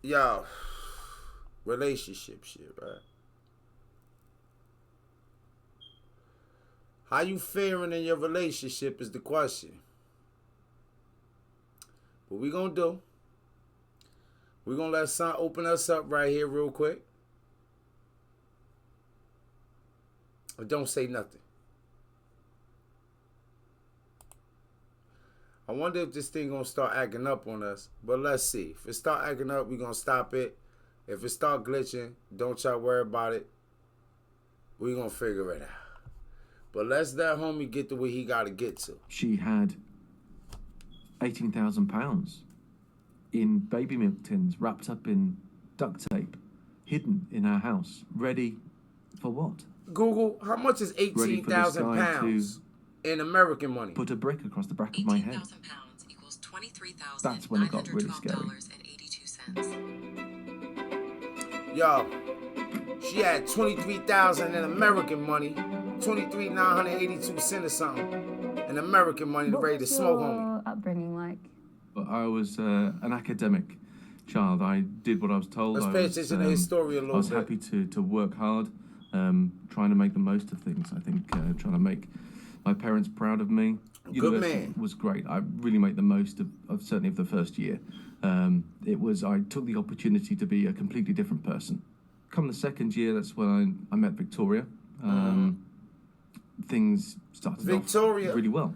Yo, relationship shit, right? How you faring in your relationship is the question. What we gonna do? We gonna let Son open us up right here real quick. But don't say nothing. I wonder if this thing gonna start acting up on us. But let's see. If it start acting up, we gonna stop it. If it start glitching, don't y'all worry about it. We gonna figure it out. But let's let homie get to where he gotta get to. She had £18,000 in baby milk tins wrapped up in duct tape, hidden in her house, ready for what? Google, how much is Ready for this guy £18,000 in American money? Put a brick across the back of my head. £18,000 equals That's when it got really scary. $23,912.82. Yo, she had 23,000 in American money, 23,982 cents or something in American money to ready to smoke, homie. What was your upbringing like? But I was an academic child. I did what I was told. Let's pay attention to his story a little bit. I was happy to work hard, trying to make the most of things. I think trying to make my parents proud of me. Good man. Was great. I really made the most of certainly of the first year. I took the opportunity to be a completely different person. Come the second year, that's when I met Victoria. Things started off really well.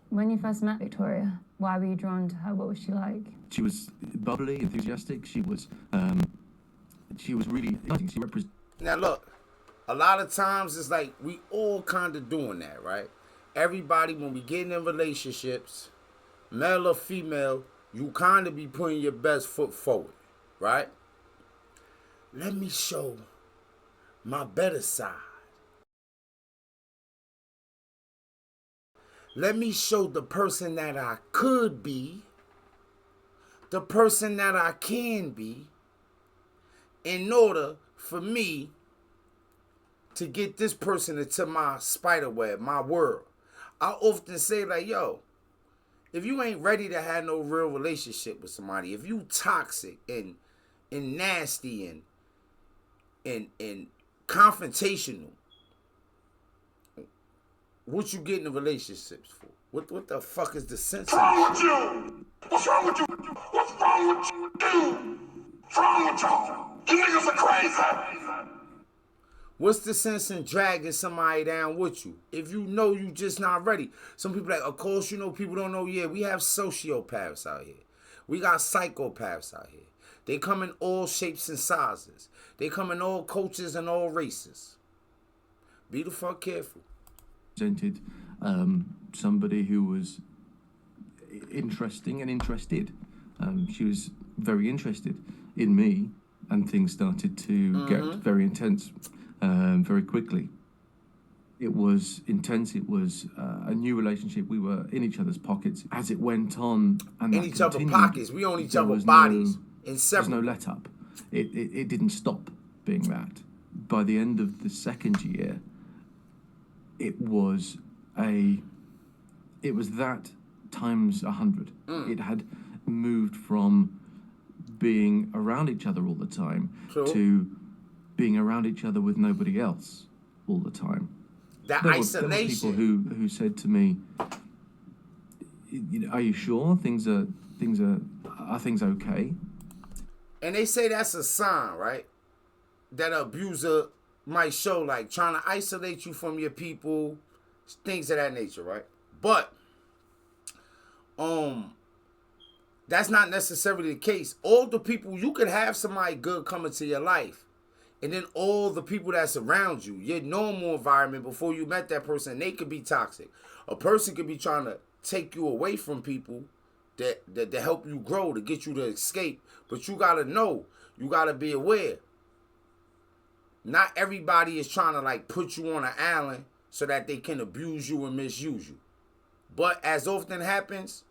When you first met Victoria, why were you drawn to her? What was she like? She was bubbly, enthusiastic. She was really exciting. She represented. Now look, a lot of times it's like we all kind of doing that, right? Everybody, when we get in relationships, male or female, you kind of be putting your best foot forward, right? Let me show my better side. Let me show the person that I could be, the person that I can be, in order for me to get this person into my spider web, my world. I often say like, yo, if you ain't ready to have no real relationship with somebody, if you toxic and nasty and confrontational, what you get in relationships for? What the fuck is the sense of wrong with you? What's wrong with you? What's wrong with you? What's wrong with you? You niggas are crazy. What's the sense in dragging somebody down with you? If you know you just not ready. Some people like, of course, you know, people don't know. Yeah, we have sociopaths out here. We got psychopaths out here. They come in all shapes and sizes. They come in all cultures and all races. Be the fuck careful. Somebody who was interesting and interested. She was very interested in me, and things started to get very intense very quickly. It was intense. It was a new relationship. We were in each other's pockets as it went on. And in each other's pockets. We on each other's bodies. There's no let up. It didn't stop being that. By the end of the second year, it was that times 100. It had moved from being around each other all the time to being around each other with nobody else all the time. That There isolation. were people who said to me, "Are you sure are things okay?" And they say that's a sign, right? That an abuser might show, like trying to isolate you from your people, things of that nature, right? But that's not necessarily the case. All the people, you could have somebody good come into your life, and then all the people that's around you, your normal environment before you met that person, they could be toxic. A person could be trying to take you away from people that help you grow, to get you to escape. But you gotta know, you gotta be aware. Not everybody is trying to like put you on an island so that they can abuse you and misuse you. But as often happens,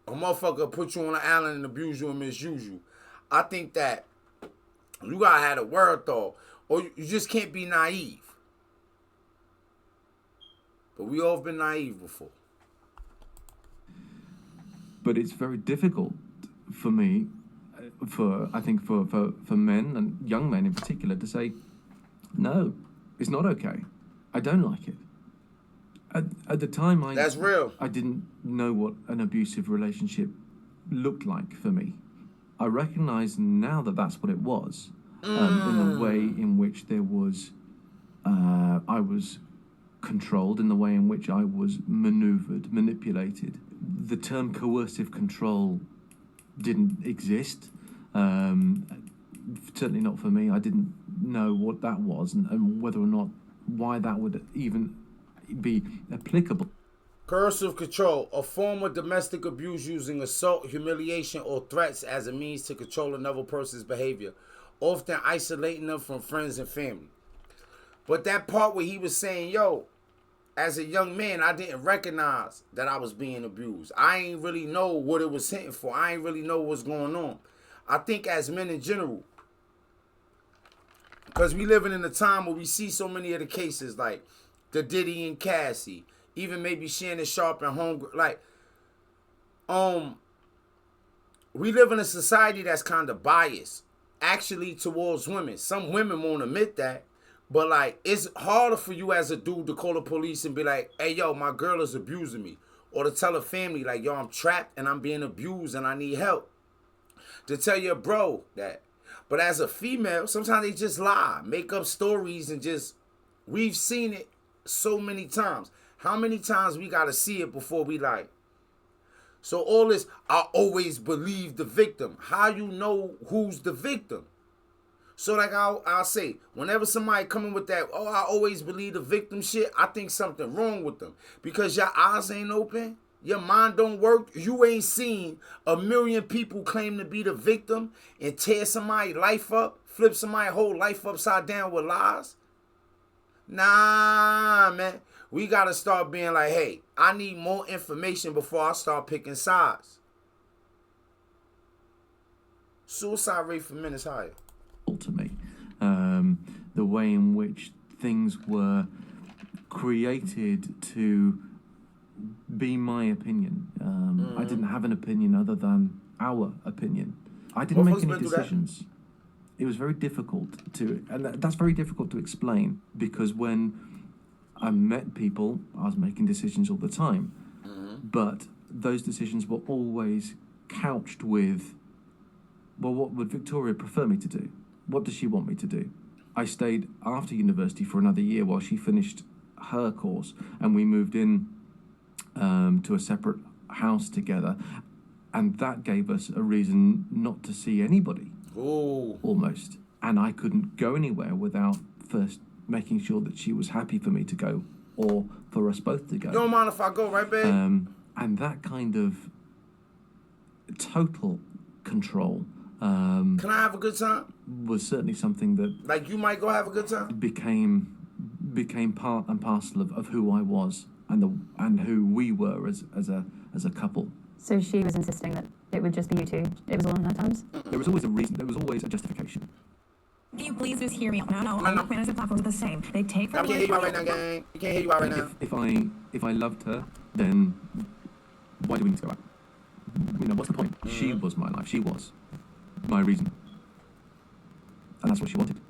a motherfucker put you on an island and abuse you and misuse you. I think that you gotta have a word thought, or you just can't be naive. But we all been naive before. But it's very difficult for me, I think for men and young men in particular to say, no, it's not okay. I don't like it. At the time, That's real. I didn't know what an abusive relationship looked like for me. I recognise now that that's what it was, in the way in which there was, I was controlled, in the way in which I was manoeuvred, manipulated. The term coercive control didn't exist. Certainly not for me. I didn't know what that was and whether or not why that would even be applicable. Coercive control, a form of domestic abuse using assault, humiliation, or threats as a means to control another person's behavior, often isolating them from friends and family. But that part where he was saying, yo, as a young man, I didn't recognize that I was being abused. I ain't really know what it was hitting for. I ain't really know what's going on. I think as men in general, because we living in a time where we see so many of the cases like the Diddy and Cassie, even maybe Shannon Sharp and Holmgren, like, we live in a society that's kind of biased, actually, towards women. Some women won't admit that, but like, it's harder for you as a dude to call the police and be like, hey, yo, my girl is abusing me. Or to tell a family, like, yo, I'm trapped and I'm being abused and I need help. To tell your bro that. But as a female, sometimes they just lie, make up stories and just, we've seen it so many times. How many times we got to see it before we like? So all this, I always believe the victim. How you know who's the victim? So like I'll say, whenever somebody coming with that, oh, I always believe the victim shit, I think something wrong with them. Because your eyes ain't open, your mind don't work, you ain't seen a million people claim to be the victim and tear somebody's life up, flip somebody's whole life upside down with lies. Nah, man. We got to start being like, hey, I need more information before I start picking sides. Suicide rate for men is higher. To me, the way in which things were created to be my opinion. I didn't have an opinion other than our opinion. I didn't make any decisions. It was very difficult to, and that's very difficult to explain, because when I met people, I was making decisions all the time, but those decisions were always couched with, well, what would Victoria prefer me to do? What does she want me to do? I stayed after university for another year while she finished her course, and we moved in to a separate house together, and that gave us a reason not to see anybody. Ooh. Almost. And I couldn't go anywhere without first making sure that she was happy for me to go, or for us both to go. You don't mind if I go, right, babe? And that kind of total control Can I have a good time? was certainly something that Like, you might go have a good time? became part and parcel of who I was and who we were as a couple. So she was insisting that it would just be you two. It was all on her terms. There was always a reason. There was always a justification. Can you please just hear me out? No, all fantasy platforms are the same. They take I from can't hear you out right now, gang. You can't hear you out right now. If I loved her, then why do we need to go out? You know, what's the point? She was my life. She was my reason, and that's what she wanted.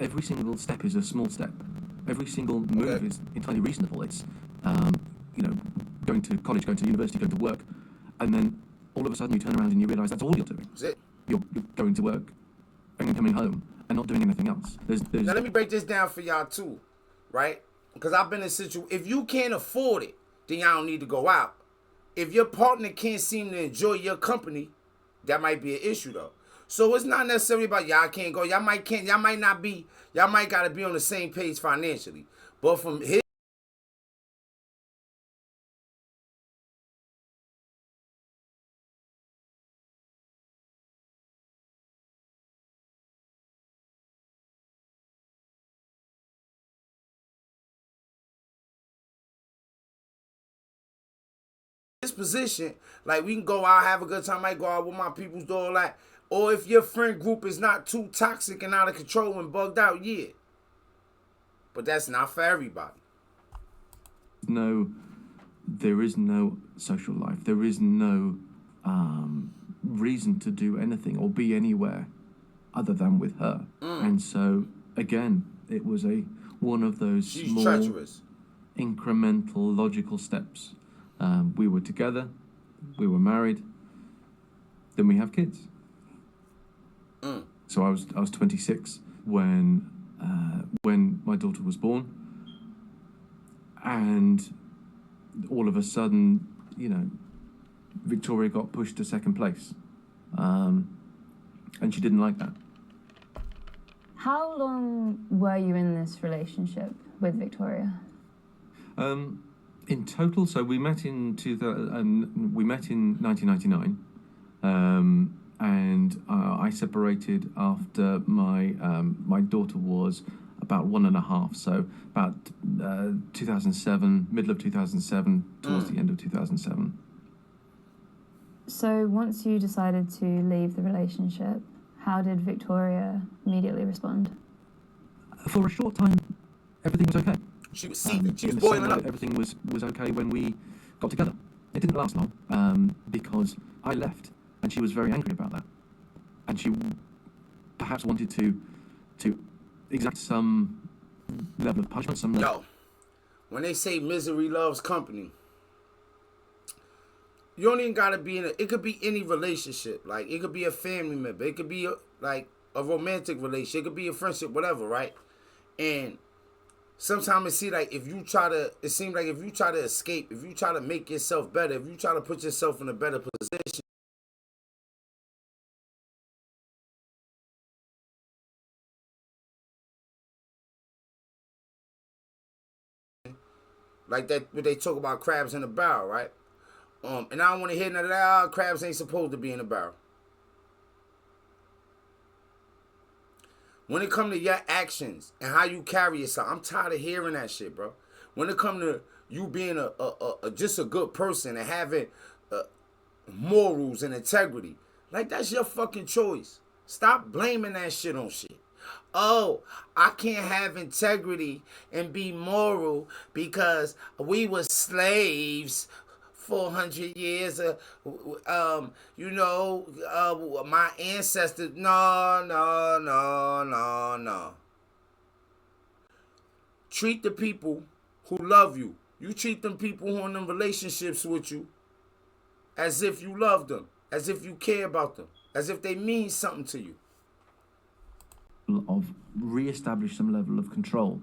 Every single step is a small step. Every single move is entirely reasonable. It's going to college, going to university, going to work, and then all of a sudden you turn around and you realise that's all you're doing. That's it. You're going to work and coming home and not doing anything else. Now let me break this down for y'all too, right? Because I've been in a situation. If you can't afford it, then y'all don't need to go out. If your partner can't seem to enjoy your company, that might be an issue though. So it's not necessarily about y'all can't go. Y'all might gotta be on the same page financially. But from his position, like, we can go out, have a good time, I might go out with my peoples, do all that. Or if your friend group is not too toxic and out of control and bugged out, yeah. But that's not for everybody. There is no social life. There is no reason to do anything or be anywhere other than with her. And so, again, it was one of those She's small, treacherous. incremental, logical steps. We were together, we were married, then we have kids. So I was 26 when my daughter was born, and all of a sudden, you know, Victoria got pushed to second place, and she didn't like that. How long were you in this relationship with Victoria? In total, so we met in 1999, and I separated after my daughter was about 1.5, so about 2007, middle of 2007, towards the end of 2007. So once you decided to leave the relationship, how did Victoria immediately respond? For a short time, everything was okay. She was seething. She was In the same boiling way up. everything was okay when we got together. It didn't last long because I left, and she was very angry about that, and she perhaps wanted to exact some level of punishment, some level. Yo, when they say misery loves company, you don't even gotta be in it could be any relationship. Like, it could be a family member. It could be like a romantic relationship. It could be a friendship, whatever, right? And sometimes it seems like if you try to escape, if you try to make yourself better, if you try to put yourself in a better position, like that, what they talk about crabs in a barrel, right? And I don't want to hear none of that. Crabs ain't supposed to be in a barrel. When it comes to your actions and how you carry yourself, I'm tired of hearing that shit, bro. When it comes to you being just a good person and having morals and integrity, like, that's your fucking choice. Stop blaming that shit on shit. Oh, I can't have integrity and be moral because we were slaves 400 years, my ancestors. No. Treat the people who love you. You treat them people who are in them relationships with you as if you love them, as if you care about them, as if they mean something to you. Of re-establish some level of control,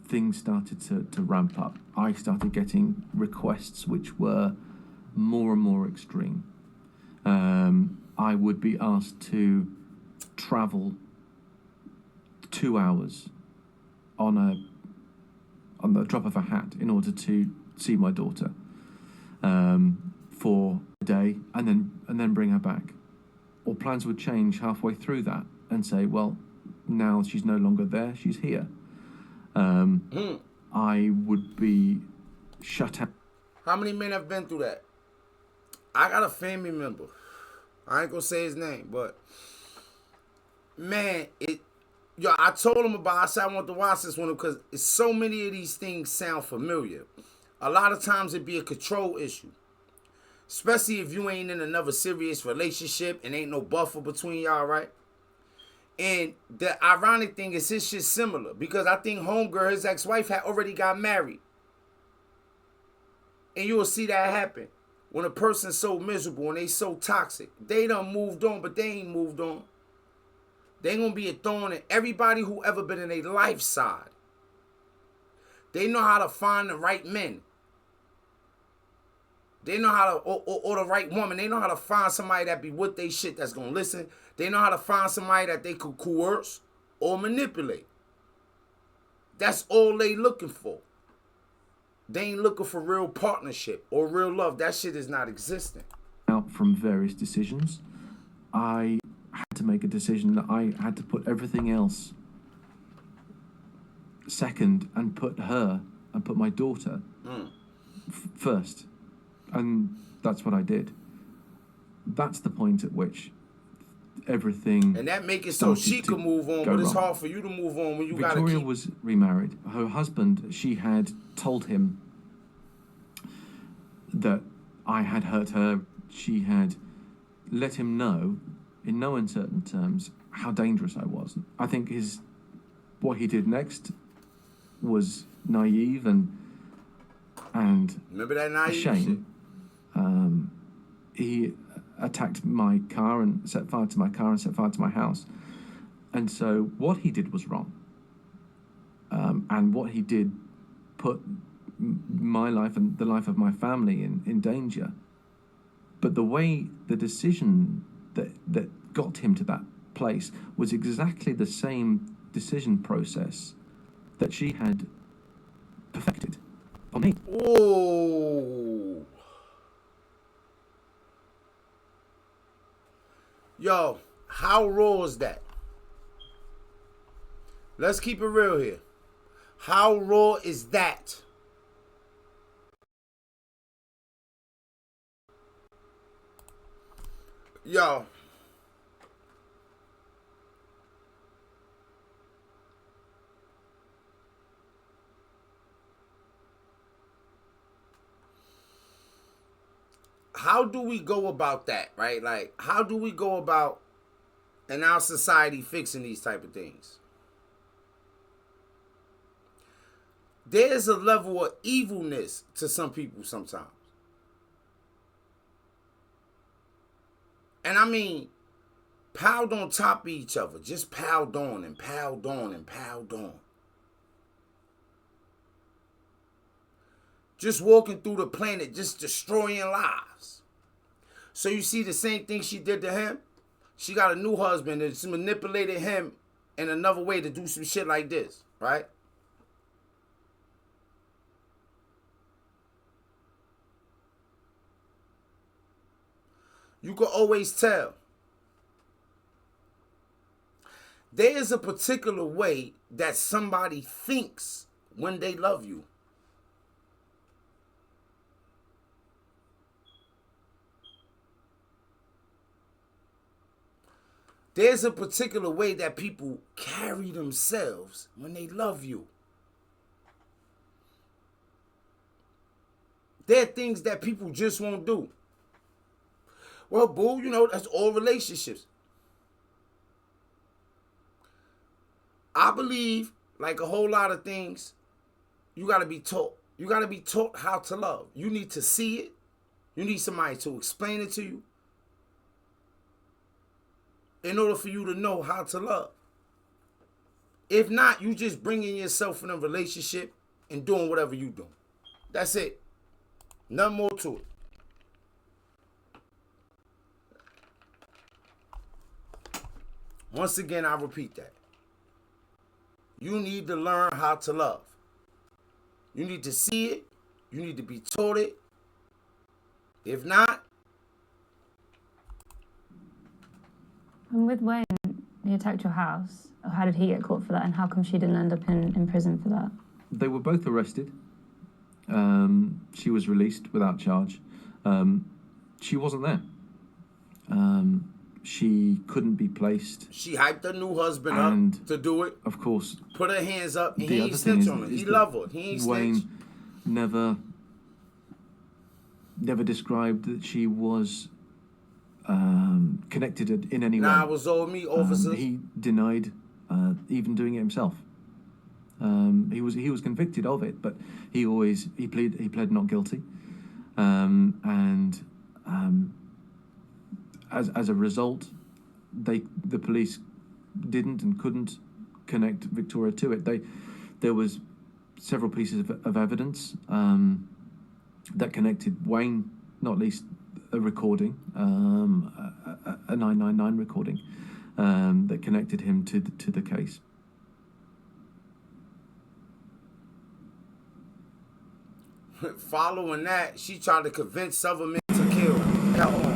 things started to ramp up. I started getting requests which were more and more extreme. I would be asked to travel 2 hours on the drop of a hat in order to see my daughter for a day, and then bring her back. Or plans would change halfway through that and say, well, now she's no longer there, she's here. I would be shut out. How many men have been through that? I got a family member. I ain't gonna say his name, but man, I told him I said I want to watch this one because so many of these things sound familiar. A lot of times it be a control issue. Especially if you ain't in another serious relationship and ain't no buffer between y'all, right? And the ironic thing is his shit's similar because I think homegirl, his ex-wife, had already got married. And you will see that happen when a person's so miserable and they so toxic. They done moved on, but they ain't moved on. They gonna be a thorn in everybody who ever been in a life side. They know how to find the right men. They know how to, or the right woman. They know how to find somebody that be with they shit that's gonna listen. They know how to find somebody that they could coerce or manipulate. That's all they looking for. They ain't looking for real partnership or real love. That shit is not existing. Out from various decisions, I had to make a decision that I had to put everything else second and put my daughter first. And that's what I did. That's the point at which everything. And that make it so she could move on, but it's hard for you to move on when you gotta keep. Victoria was remarried. Her husband, she had told him that I had hurt her. She had let him know, in no uncertain terms, how dangerous I was. I think what he did next was naive and Remember that a naive shame. He attacked my car and set fire to my car and set fire to my house. And so what he did was wrong. And what he did put my life and the life of my family in danger. But the decision that got him to that place was exactly the same decision process that she had perfected on me. Oh. Yo, how raw is that? Let's keep it real here. How raw is that? Yo. How do we go about that, right? Like, how do we go about in our society fixing these type of things? There's a level of evilness to some people sometimes. And I mean, piled on top of each other, just piled on and piled on and piled on. Just walking through the planet, just destroying lives. So you see the same thing she did to him? She got a new husband that's manipulated him in another way to do some shit like this, right? You can always tell. There is a particular way that somebody thinks when they love you. There's a particular way that people carry themselves when they love you. There are things that people just won't do. Well, boo, you know, that's all relationships. I believe, like a whole lot of things, you got to be taught. You got to be taught how to love. You need to see it. You need somebody to explain it to you in order for you to know how to love. If not, you just bringing yourself in a relationship and doing whatever you do. That's it. Nothing more to it. Once again, I repeat that. You need to learn how to love. You need to see it. You need to be taught it. If not, And with Wayne, he attacked your house. How did he get caught for that? And how come she didn't end up in prison for that? They were both arrested. She was released without charge. She wasn't there. She couldn't be placed. she hyped her new husband And, up to do it. Of course, Put her hands up, and the he other ain't thing snitch on her. is He that love her. He ain't Wayne snitch. never described that she was connected in any way. Nah, it was all me, officer. He denied even doing it himself. He was convicted of it, but he pled not guilty, and as a result, the police didn't and couldn't connect Victoria to it. There was several pieces of evidence that connected Wayne, not least a recording, a 999 recording that connected him to the case. Following that, she tried to convince Silverman to kill her.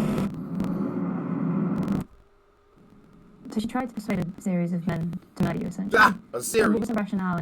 So she tried to persuade a series of men to murder you, essentially. Ah, a What series. was the rationale